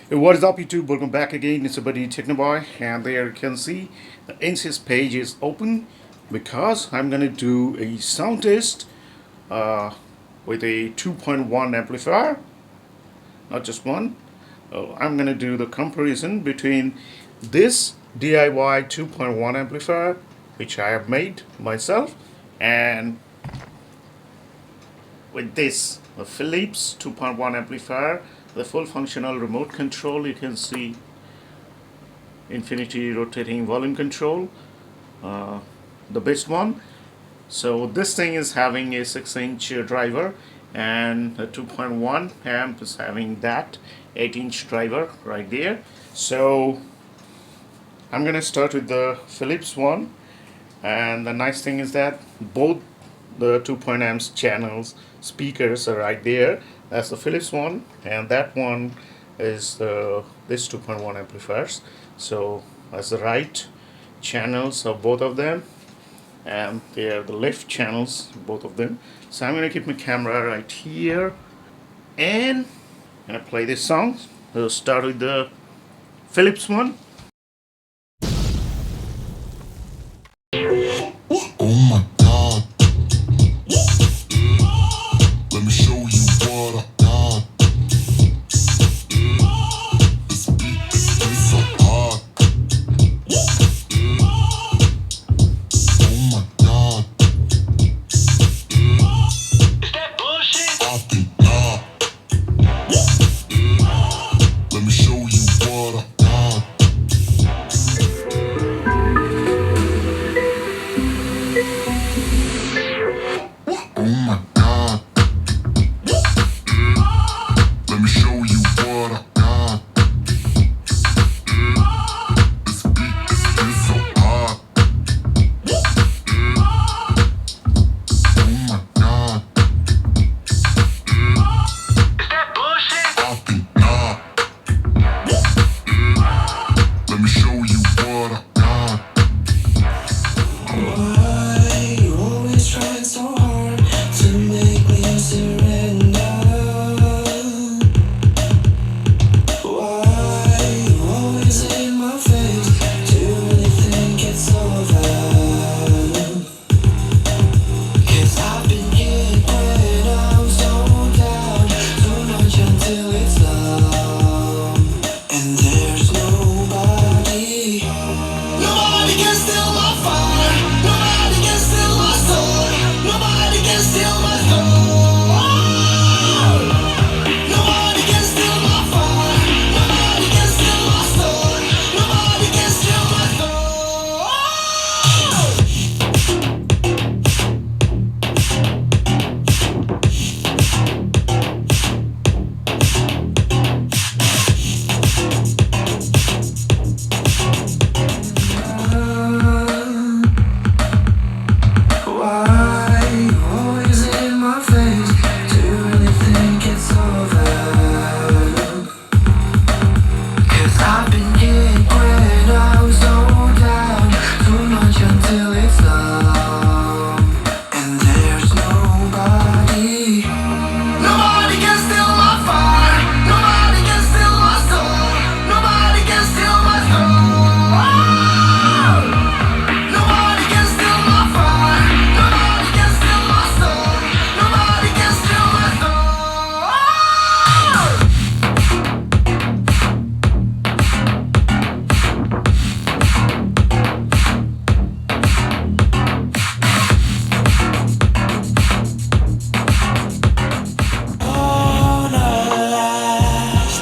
Hey, what is up, YouTube? Welcome back again. It's your buddy Technoboy, and there you can see the NCS page is open because I'm gonna do a sound test with a 2.1 amplifier, not just one. I'm gonna do the comparison between this DIY 2.1 amplifier, which I have made myself, and with this the Philips 2.1 amplifier, the full functional remote control. You can see infinity rotating volume control, the best one. So this thing is having a 6-inch driver, and the 2.1 amp is having that 8-inch driver right there. So I'm gonna start with the Philips one, and the nice thing is that both the 2.0 amps channels speakers are right there. That's the Philips one, and that one is this 2.1 amplifiers. So that's the right channels of both of them, and they are the left channels, both of them. So I'm gonna keep my camera right here, and I'm gonna play this song. We'll start with the Philips one. Oh my God, let me show you what I got. This beat is so hot. Oh my God, I think not. Let me show you what I got. Oh my God, let me show you what I got. This beat is so hot. Oh my God, I think not. Let me show you what I got. Why you always trying so hard to make me surrender? Why you always in my face? Do you really think it's over? 'Cause I've been hit when I'm so down, too much until it's numb, and there's nobody. Nobody can steal my fire. Nobody can steal my soul. Nobody can steal my soul. Nobody can steal my fire. Nobody can steal my soul. Nobody can steal my soul. Why you always in my face? Do you really think it's over? 'Cause I've been hit when I'm so down, too much until it's numb, and there's nobody. Nobody can steal my fire. Nobody can steal my soul. Nobody can steal my soul. Nobody can steal my fire. Nobody can steal my soul. Nobody can steal my soul. Wanna last.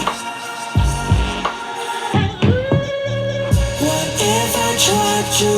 What if I tried to